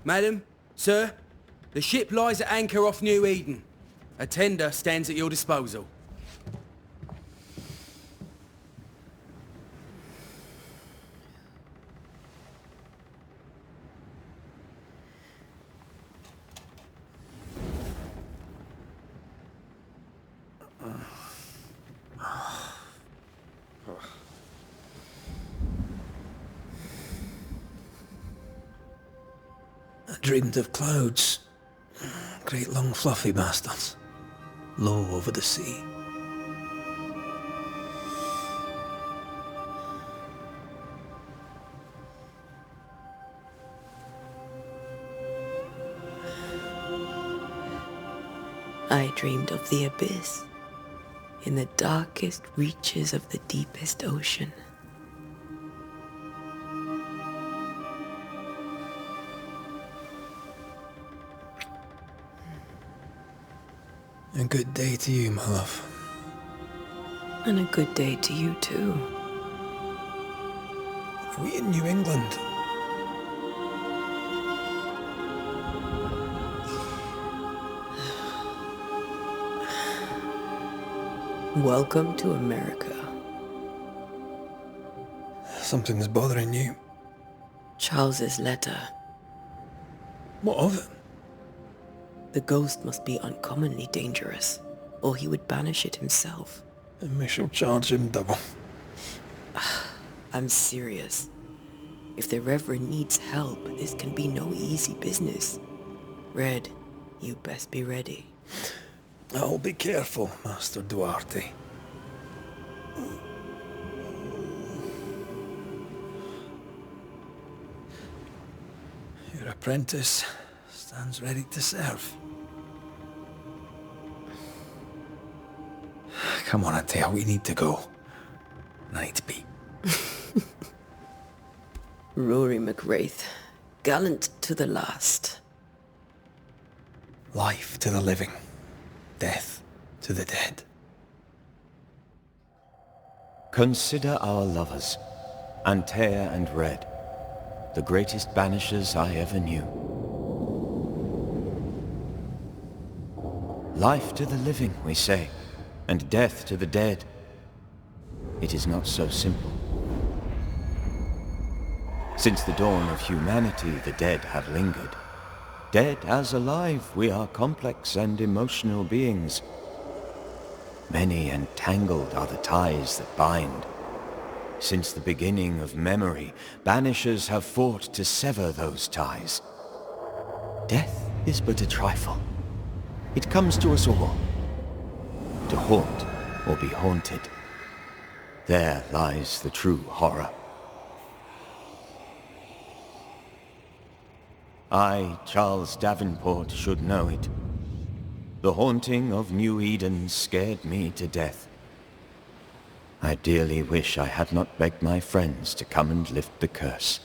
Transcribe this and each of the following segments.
Madam, sir, the ship lies at anchor off New Eden. A tender stands at your disposal. I dreamed of clouds. Great long fluffy bastards. Low over the sea. I dreamed of the abyss, in the darkest reaches of the deepest ocean. A good day to you, my love. And a good day to you too. Are we in New England? Welcome to America. Something's bothering you. Charles's letter. What of it? The ghost must be uncommonly dangerous, or he would banish it himself. And we shall charge him double. I'm serious. If the Reverend needs help, this can be no easy business. Red, you best be ready. I'll be careful, Master Duarte. Your apprentice stands ready to serve. Come on, Adele, we need to go. Night beat. Rory McWraith, gallant to the last. Life to the living. Death to the dead. Consider our lovers, Antea and Red, the greatest banishers I ever knew. Life to the living, we say, and death to the dead. It is not so simple. Since the dawn of humanity, the dead have lingered. Dead as alive, we are complex and emotional beings. Many and tangled are the ties that bind. Since the beginning of memory, banishers have fought to sever those ties. Death is but a trifle. It comes to us all. To haunt or be haunted. There lies the true horror. I, Charles Davenport, should know it. The haunting of New Eden scared me to death. I dearly wish I had not begged my friends to come and lift the curse.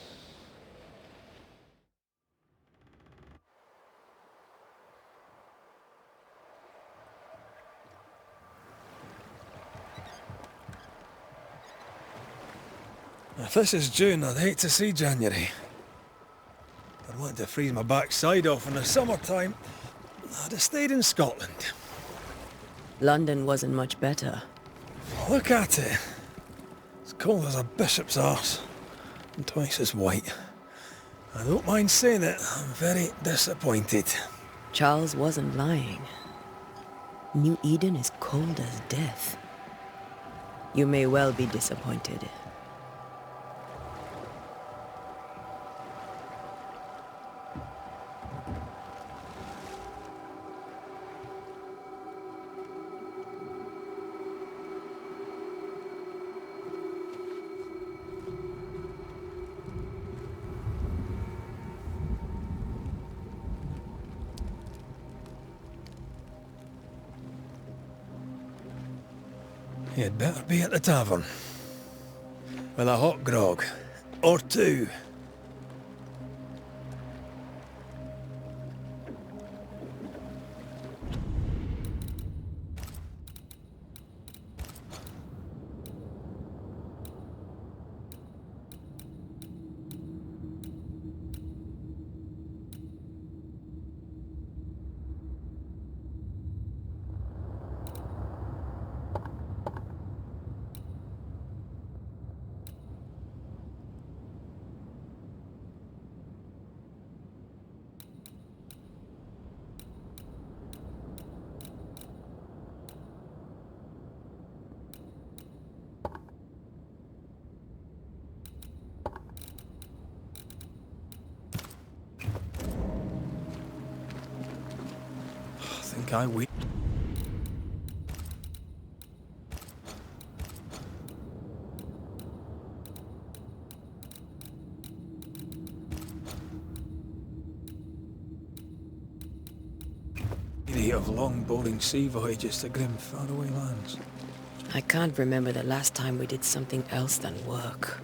If this is June, I'd hate to see January. I'd want to freeze my backside off in the summertime. I'd have stayed in Scotland. London wasn't much better. Look at it. It's cold as a bishop's arse. And twice as white. I don't mind saying it, I'm very disappointed. Charles wasn't lying. New Eden is cold as death. You may well be disappointed. You'd better be at the tavern. With a hot grog. Or two. think I wait. Of long, boring sea voyages to grim, faraway lands. I can't remember the last time we did something else than work.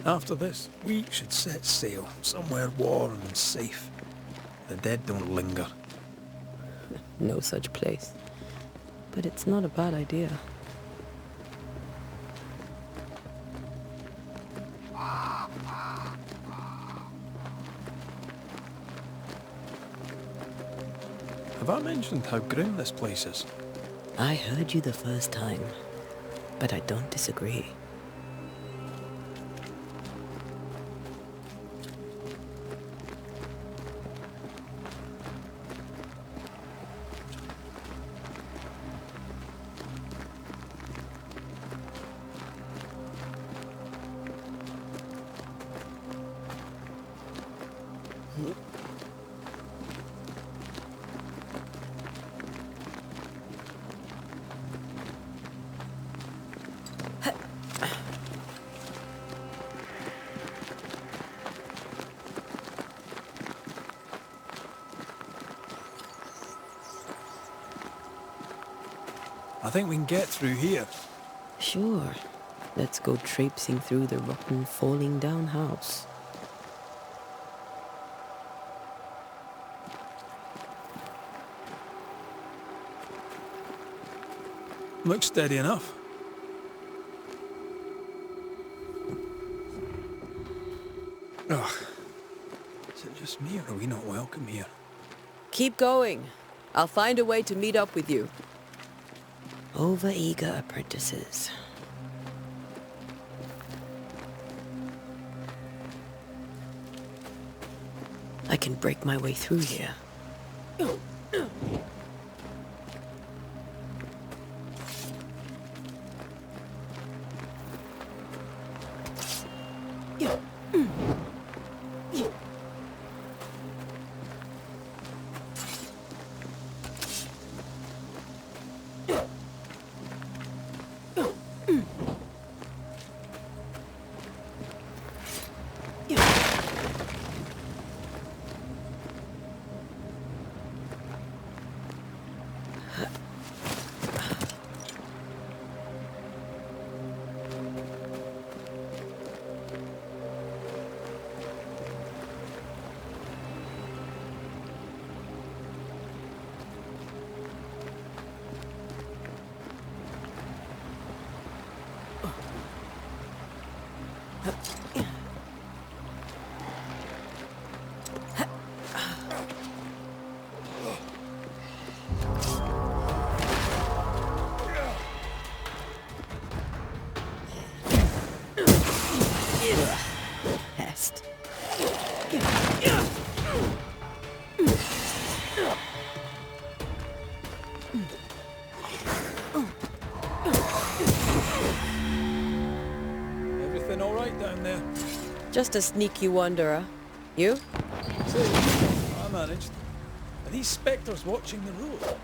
After this, we should set sail somewhere warm and safe. The dead don't linger. No such place. But it's not a bad idea. Have I mentioned how grim this place is? I heard you the first time, but I don't disagree. I think we can get through here. Sure. Let's go traipsing through the rotten, falling down house. Looks steady enough. Ugh. Is it just me, or are we not welcome here? Keep going. I'll find a way to meet up with you. Over-eager apprentices. I can break my way through here. Pest. Everything all right down there? Just a sneaky wanderer. You? I managed. Are these spectres watching the road?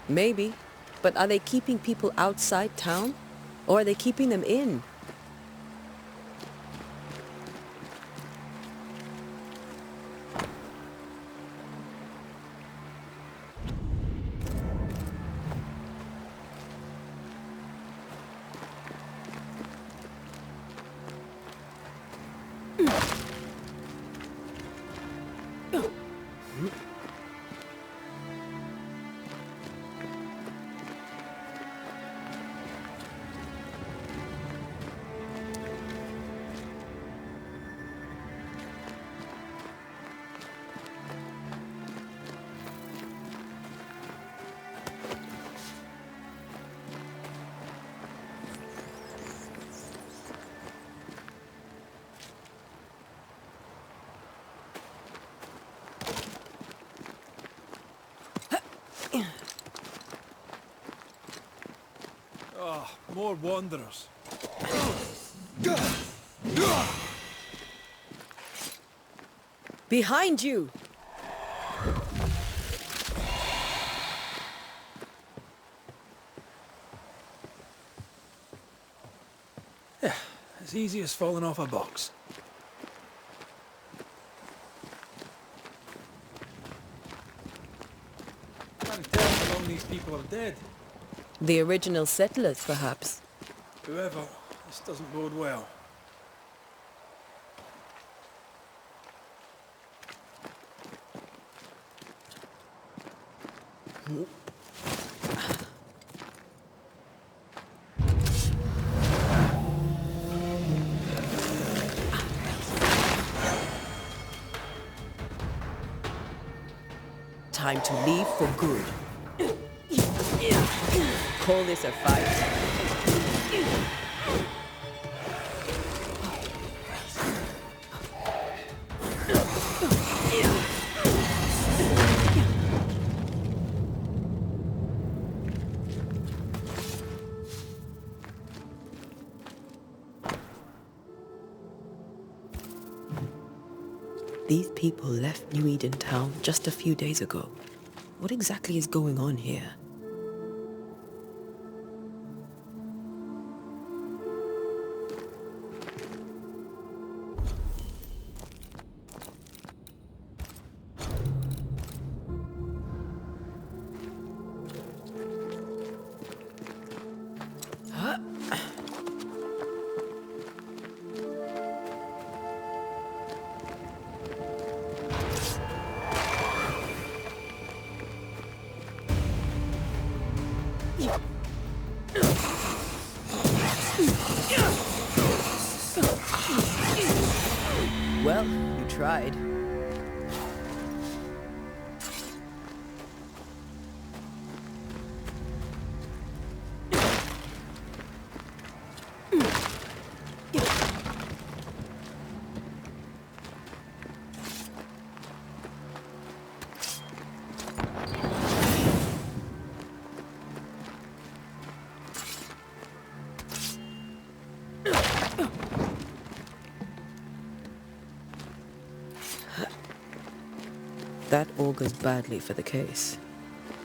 Maybe. But are they keeping people outside town? Or are they keeping them in? Oh, more wanderers. Behind you! As easy as falling off a box. Can't tell how long these people are dead. The original settlers, perhaps. Whoever, this doesn't bode well. Time to leave for good. Call this a fight? These people left New Eden Town just a few days ago. What exactly is going on here? Well, you tried. That augurs badly for the case.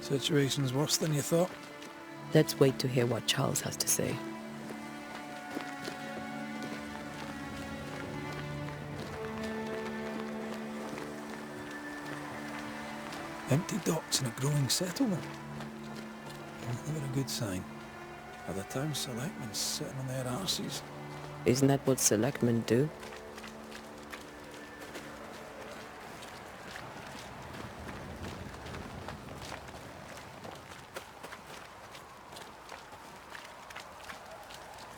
Situation's worse than you thought. Let's wait to hear what Charles has to say. Empty docks in a growing settlement. Never a good sign. Are the town selectmen sitting on their arses? Isn't that what selectmen do?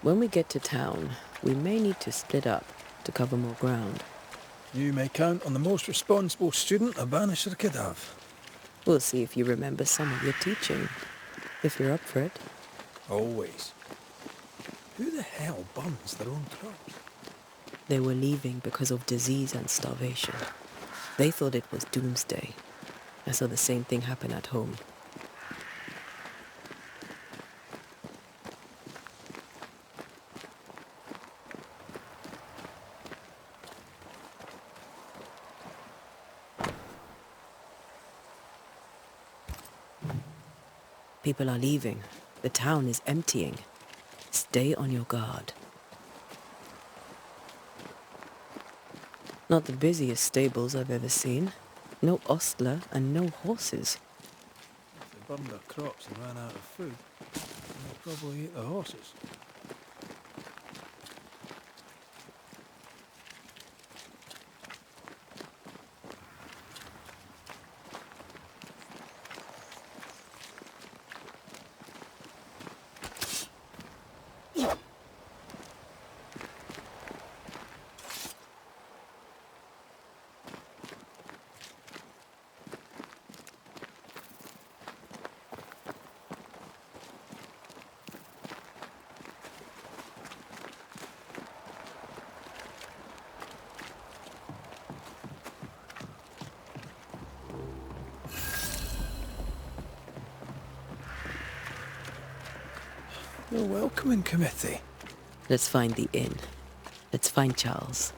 When we get to town, we may need to split up to cover more ground. You may count on the most responsible student a Banisher could have. We'll see if you remember some of your teaching, if you're up for it. Always. Who the hell burns their own crops? They were leaving because of disease and starvation. They thought it was doomsday. I saw the same thing happen at home. People are leaving. The town is emptying. Stay on your guard. Not the busiest stables I've ever seen. No ostler and no horses. If they burned their crops and ran out of food, they'll probably eat the horses. No welcoming committee. Let's find the inn. Let's find Charles.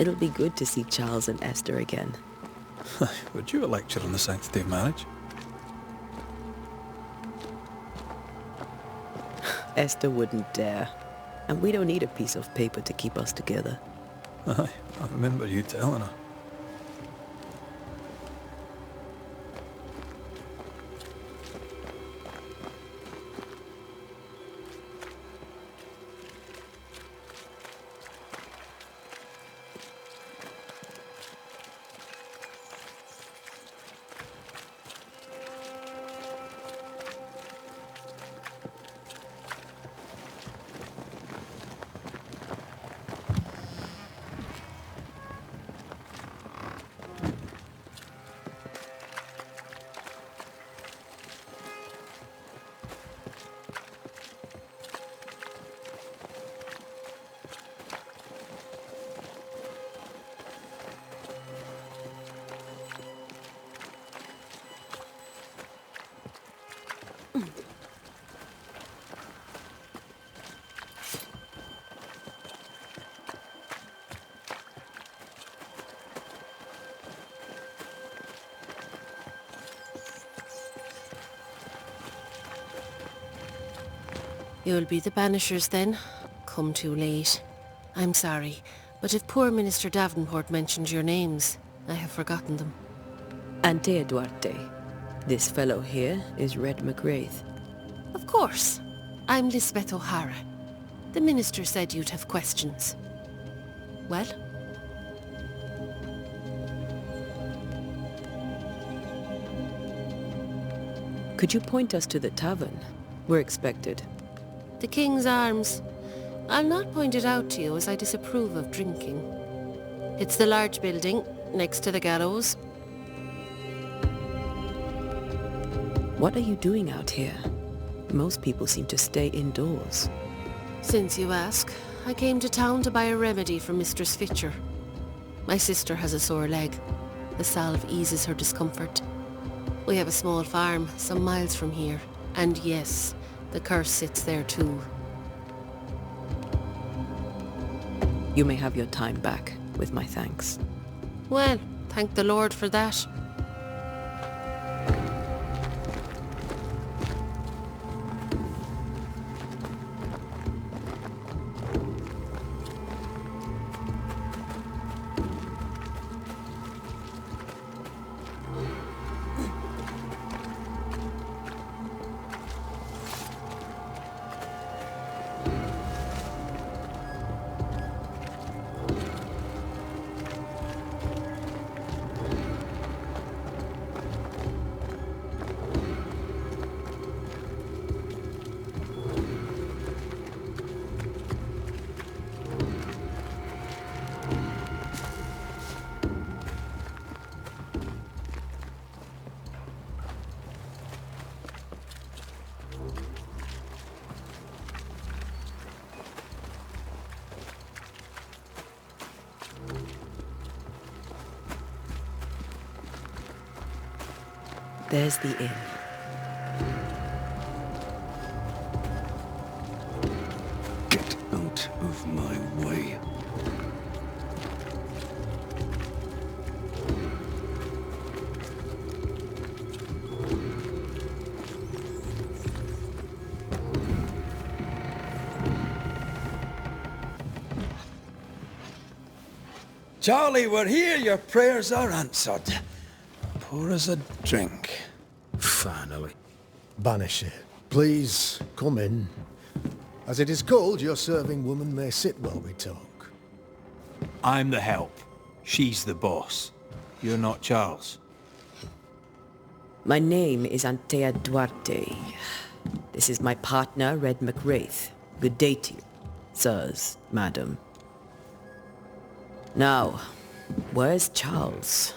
It'll be good to see Charles and Esther again. Would you a lecture on the sanctity of marriage? Esther wouldn't dare. And we don't need a piece of paper to keep us together. Aye, I remember you telling her. You'll be the Banishers then? Come too late. I'm sorry, but if poor Minister Davenport mentioned your names, I have forgotten them. Antea Duarte. This fellow here is Red McWraith. Of course. I'm Lisbeth O'Hara. The Minister said you'd have questions. Well? Could you point us to the tavern? We're expected. The King's Arms. I'll not point it out to you as I disapprove of drinking. It's the large building, next to the gallows. What are you doing out here? Most people seem to stay indoors. Since you ask, I came to town to buy a remedy for Mistress Fitcher. My sister has a sore leg. The salve eases her discomfort. We have a small farm, some miles from here. And yes, the curse sits there too. You may have your time back, with my thanks. Well, thank the Lord for that. There's the inn. Get out of my way. Charlie, we're here. Your prayers are answered. Pour us a drink. Finally. Banisher, please come in. As it is cold, your serving woman may sit while we talk. I'm the help. She's the boss. You're not Charles. My name is Antea Duarte. This is my partner, Red McWraith. Good day to you, sirs, madam. Now, where's Charles?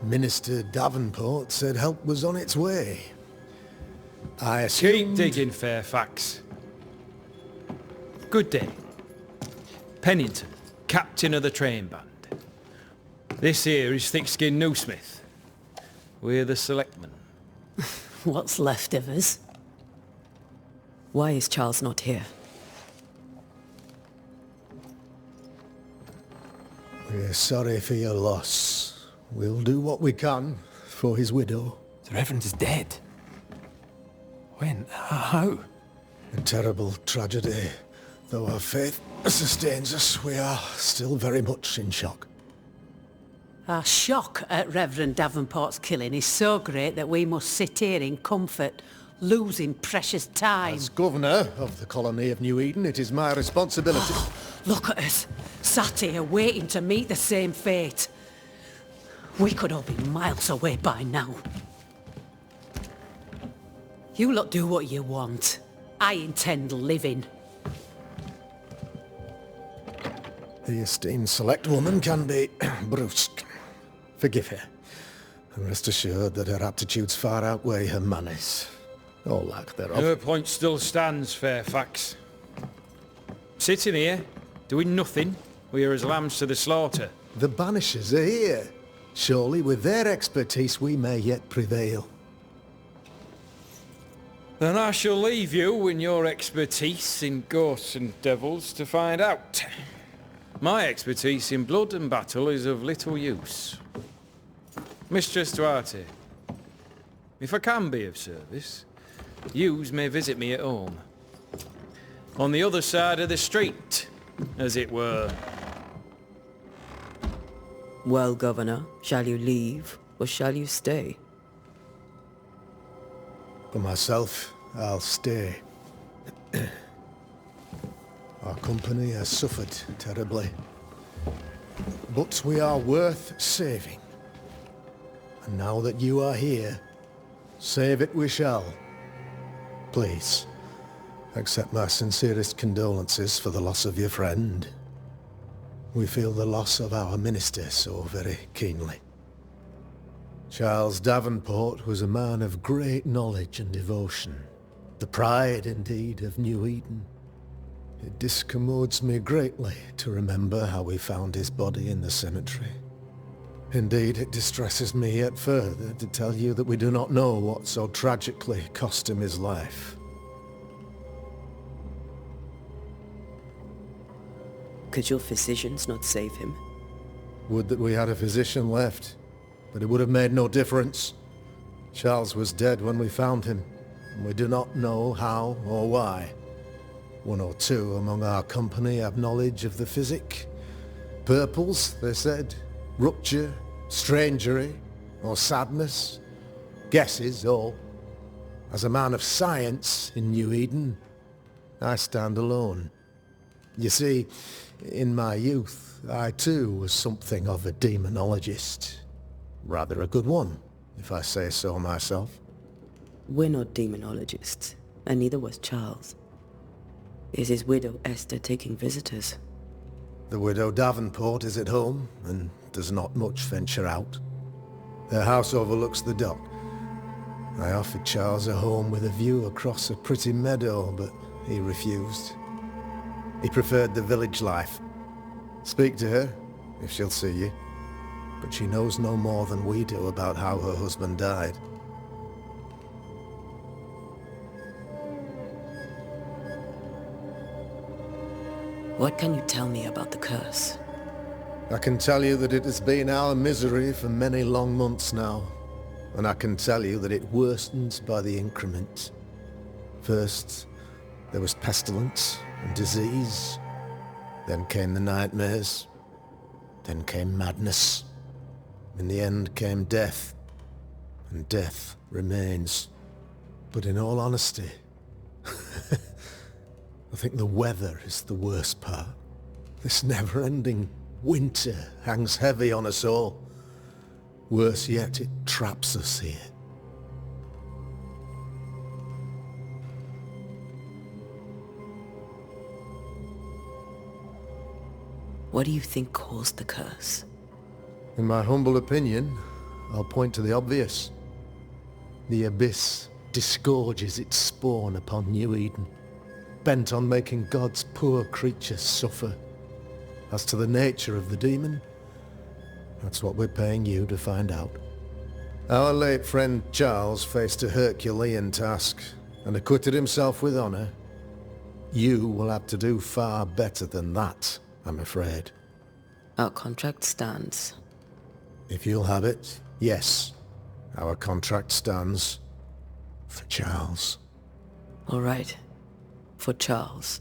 Minister Davenport said help was on its way. I Keep assumed... digging, Fairfax. Good day. Pennington, captain of the train band. This here is Thick-Skinned Newsmith. We're the selectmen. What's left of us? Why is Charles not here? We're sorry for your loss. We'll do what we can for his widow. The Reverend is dead. When? How? A terrible tragedy. Though our faith sustains us, we are still very much in shock. Our shock at Reverend Davenport's killing is so great that we must sit here in comfort, losing precious time. As governor of the colony of New Eden, it is my responsibility... Look at us, sat here waiting to meet the same fate. We could all be miles away by now. You lot do what you want. I intend living. The esteemed select woman can be brusque. Forgive her. And rest assured that her aptitudes far outweigh her manners. Or lack thereof. Her point still stands, Fairfax. Sitting here, doing nothing, we are as lambs to the slaughter. The Banishers are here. Surely with their expertise we may yet prevail. Then I shall leave you and your expertise in ghosts and devils to find out. My expertise in blood and battle is of little use. Mistress Duarte, if I can be of service, yous may visit me at home. On the other side of the street, as it were. Well, Governor, shall you leave or shall you stay? For myself, I'll stay. Our company has suffered terribly. But we are worth saving. And now that you are here, save it we shall. Please, accept my sincerest condolences for the loss of your friend. We feel the loss of our minister so very keenly. Charles Davenport was a man of great knowledge and devotion. The pride, indeed, of New Eden. It discommodes me greatly to remember how we found his body in the cemetery. Indeed, it distresses me yet further to tell you that we do not know what so tragically cost him his life. Could your physicians not save him? Would that we had a physician left, but it would have made no difference. Charles was dead when we found him, and we do not know how or why. One or two among our company have knowledge of the physic. Purples, they said, rupture, strangery, or sadness. Guesses, all. As a man of science in New Eden, I stand alone. You see, in my youth, I too was something of a demonologist. Rather a good one, if I say so myself. We're not demonologists, and neither was Charles. Is his widow Esther taking visitors? The widow Davenport is at home, and does not much venture out. Their house overlooks the dock. I offered Charles a home with a view across a pretty meadow, but he refused. He preferred the village life. Speak to her, if she'll see you. But she knows no more than we do about how her husband died. What can you tell me about the curse? I can tell you that it has been our misery for many long months now. And I can tell you that it worsened by the increment. First, there was pestilence and disease. Then came the nightmares. Then came madness. In the end came death. And death remains. But in all honesty, I think the weather is the worst part. This never-ending winter hangs heavy on us all. Worse yet, it traps us here. What do you think caused the curse? In my humble opinion, I'll point to the obvious. The abyss disgorges its spawn upon New Eden, bent on making God's poor creatures suffer. As to the nature of the demon, that's what we're paying you to find out. Our late friend Charles faced a Herculean task and acquitted himself with honor. You will have to do far better than that, I'm afraid. Our contract stands. If you'll have it, yes. Our contract stands. For Charles. All right. For Charles.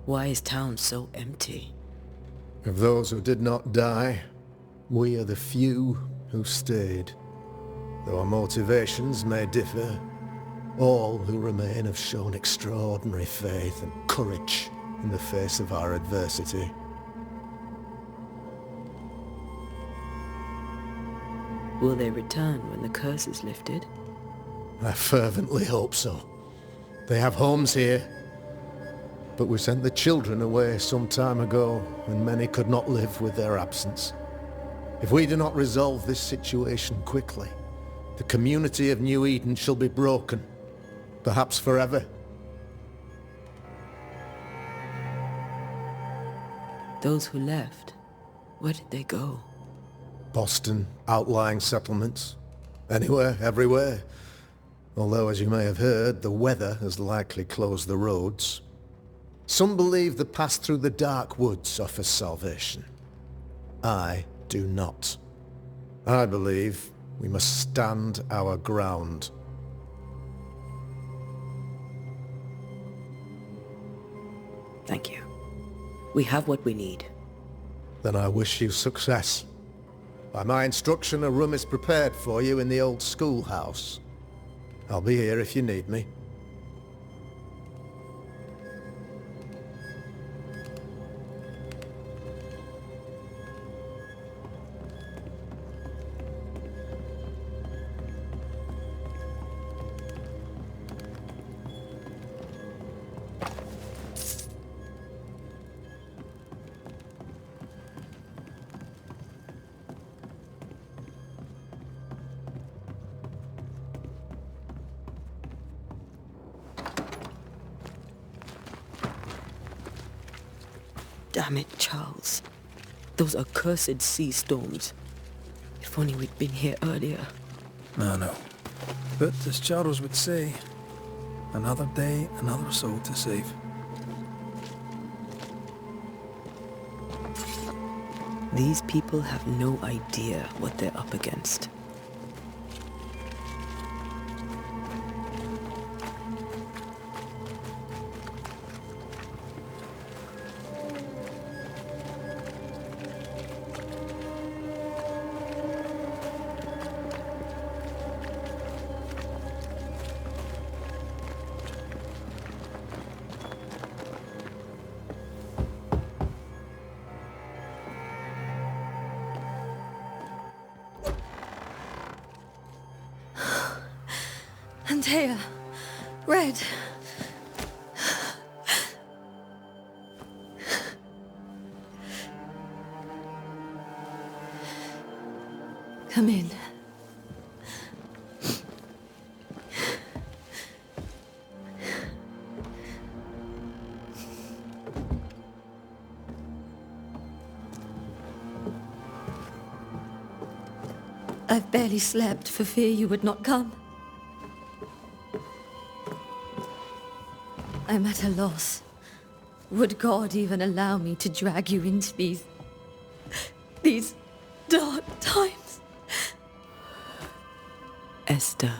Why is town so empty? Of those who did not die, we are the few who stayed. Though our motivations may differ, all who remain have shown extraordinary faith and courage in the face of our adversity. Will they return when the curse is lifted? I fervently hope so. They have homes here, but we sent the children away some time ago, and many could not live with their absence. If we do not resolve this situation quickly, the community of New Eden shall be broken, perhaps forever. Those who left, where did they go? Boston, outlying settlements. Anywhere, everywhere. Although, as you may have heard, the weather has likely closed the roads. Some believe the path through the dark woods offers salvation. I do not. I believe we must stand our ground. Thank you. We have what we need. Then I wish you success. By my instruction, a room is prepared for you in the old schoolhouse. I'll be here if you need me. Damn it, Charles. Those accursed sea storms. If only we'd been here earlier. No. But as Charles would say, another day, another soul to save. These people have no idea what they're up against. Antea, Red. Come in. I've barely slept for fear you would not come. I'm at a loss. Would God even allow me to drag you into these dark times? Esther,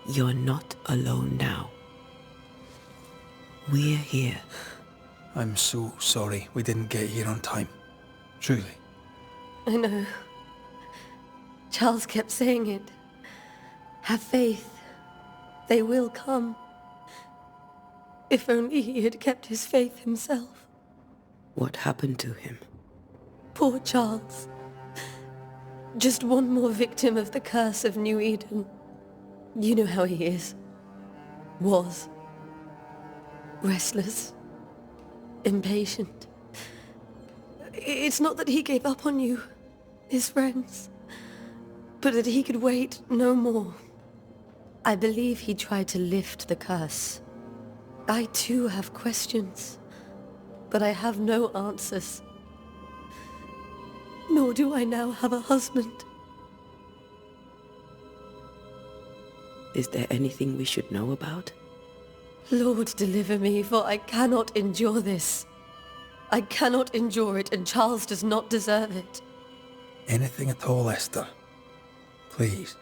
you're not alone now. We're here. I'm so sorry we didn't get here on time. Truly. I know. Charles kept saying it. Have faith. They will come. If only he had kept his faith himself. What happened to him? Poor Charles. Just one more victim of the curse of New Eden. You know how he is. Was. Restless. Impatient. It's not that he gave up on you, his friends, but that he could wait no more. I believe he tried to lift the curse. I too have questions, but I have no answers. Nor do I now have a husband. Is there anything we should know about? Lord, deliver me, for I cannot endure this. I cannot endure it, and Charles does not deserve it. Anything at all, Esther. Please.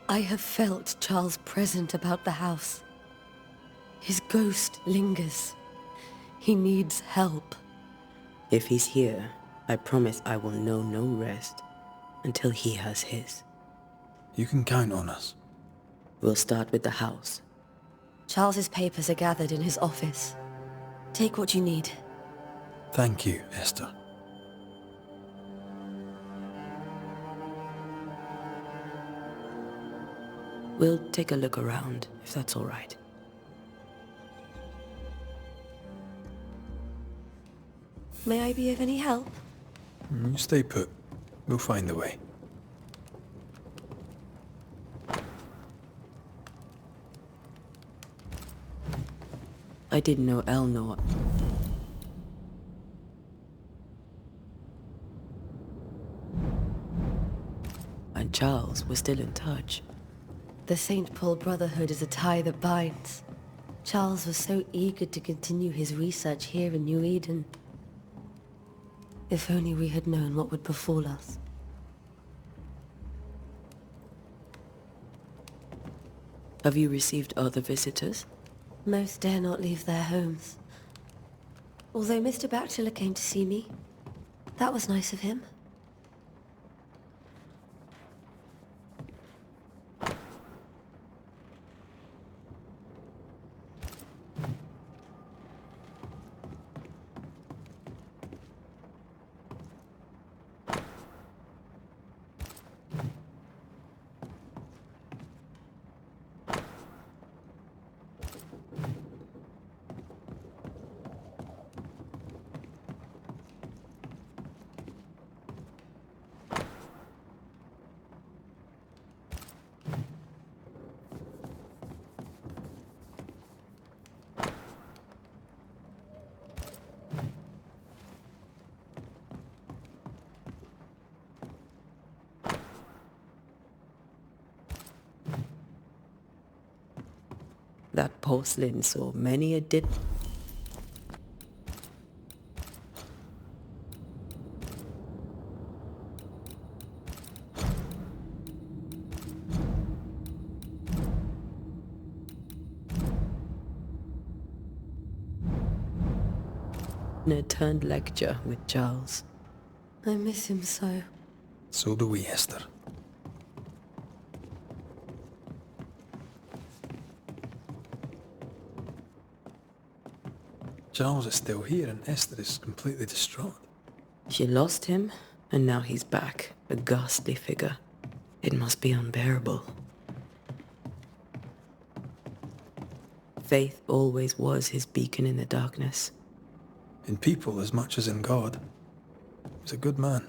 I have felt Charles present about the house. His ghost lingers. He needs help. If he's here, I promise I will know no rest until he has his. You can count on us. We'll start with the house. Charles's papers are gathered in his office. Take what you need. Thank you, Esther. We'll take a look around, if that's all right. May I be of any help? You stay put. We'll find a way. I didn't know Elnor. And Charles was still in touch. The St. Paul Brotherhood is a tie that binds. Charles was so eager to continue his research here in New Eden. If only we had known what would befall us. Have you received other visitors? Most dare not leave their homes. Although Mr. Bachelor came to see me. That was nice of him. That porcelain saw many a dip. Turned lecture with Charles. I miss him so. So do we, Esther. Charles is still here and Esther is completely distraught. She lost him, and now he's back, a ghastly figure. It must be unbearable. Faith always was his beacon in the darkness. In people as much as in God. He's a good man.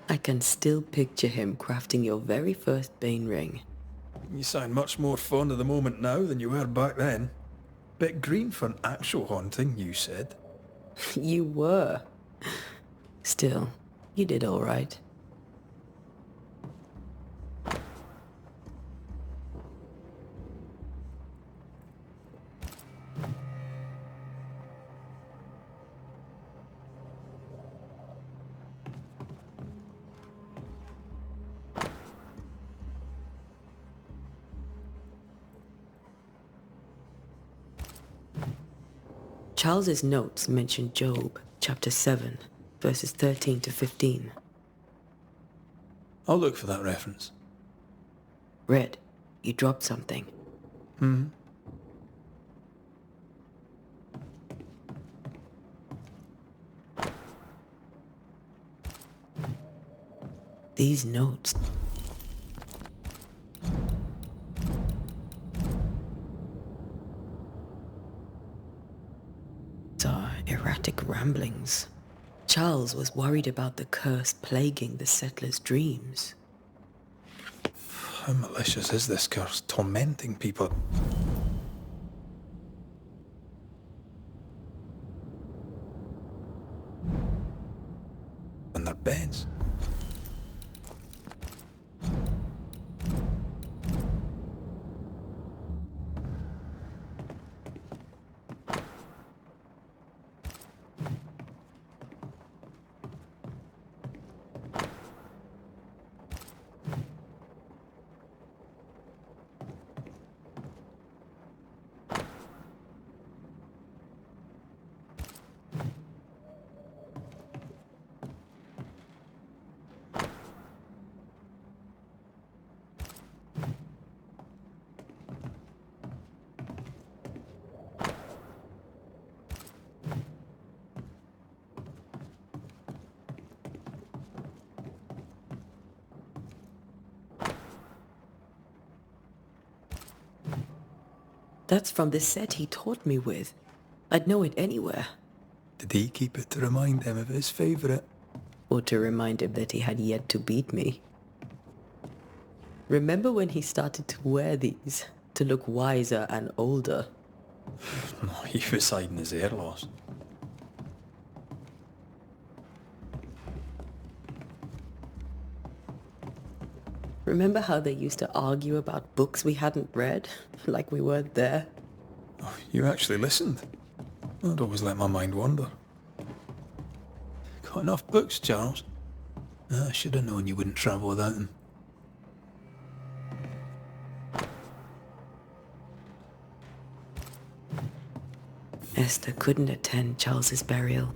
I can still picture him crafting your very first Bane ring. You sound much more fond of the moment now than you were back then. Bit green for an actual haunting, you said. You were. Still, you did all right. Charles's notes mention Job, chapter 7, verses 13 to 15. I'll look for that reference. Red, you dropped something. These notes. Are erratic ramblings. Charles was worried about the curse plaguing the settlers' dreams. How malicious is this curse, tormenting people? And their beds. That's from the set he taught me with. I'd know it anywhere. Did he keep it to remind him of his favourite? Or to remind him that he had yet to beat me. Remember when he started to wear these to look wiser and older? No, he was hiding his hair loss. Remember how they used to argue about books we hadn't read? Like we weren't there? Oh, you actually listened? I'd always let my mind wander. Got enough books, Charles? I should have known you wouldn't travel without them. Esther couldn't attend Charles's burial.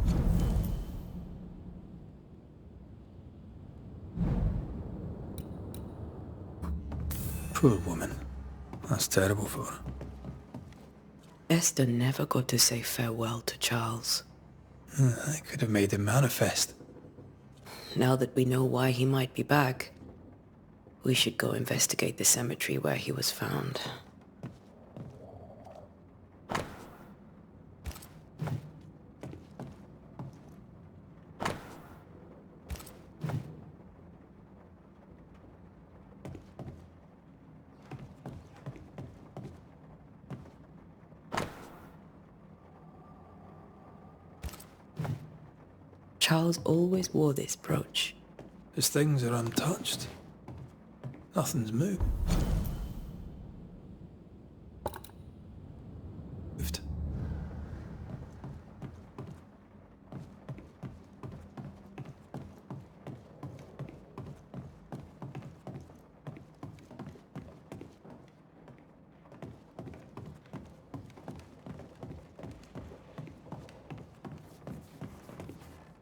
Poor woman. That's terrible for her. Esther never got to say farewell to Charles. I could have made him manifest. Now that we know why he might be back, we should go investigate the cemetery where he was found. Charles always wore this brooch. His things are untouched. Nothing's moved.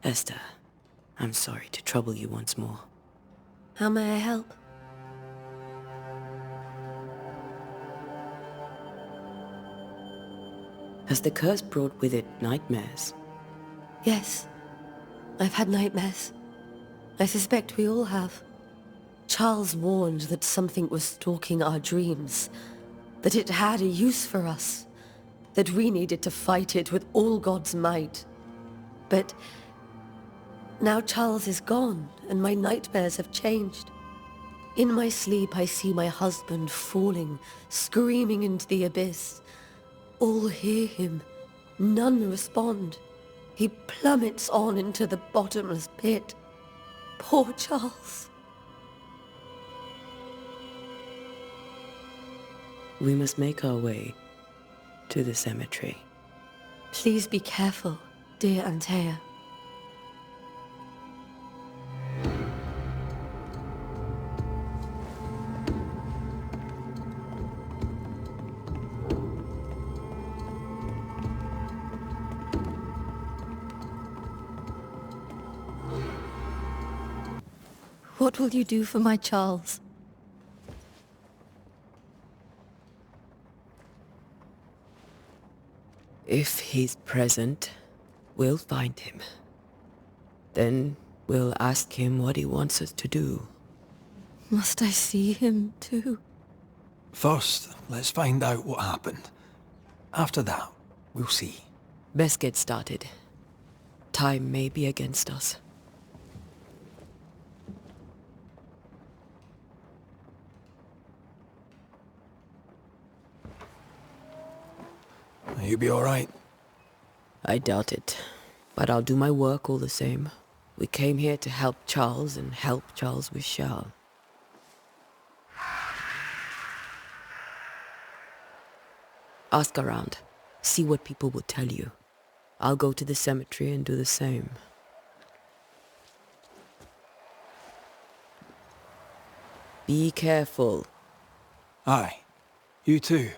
Esther, I'm sorry to trouble you once more. How may I help? Has the curse brought with it nightmares? Yes. I've had nightmares. I suspect we all have. Charles warned that something was stalking our dreams, that it had a use for us, that we needed to fight it with all God's might. But now Charles is gone, and my nightmares have changed. In my sleep, I see my husband falling, screaming into the abyss. All hear him. None respond. He plummets on into the bottomless pit. Poor Charles. We must make our way to the cemetery. Please be careful, dear Antea. What will you do for my Charles? If he's present, we'll find him. Then we'll ask him what he wants us to do. Must I see him too? First, let's find out what happened. After that, we'll see. Best get started. Time may be against us. You'll be all right. I doubt it, but I'll do my work all the same. We came here to help Charles, and help Charles we shall. Ask around. See what people will tell you. I'll go to the cemetery and do the same. Be careful. Aye. You too.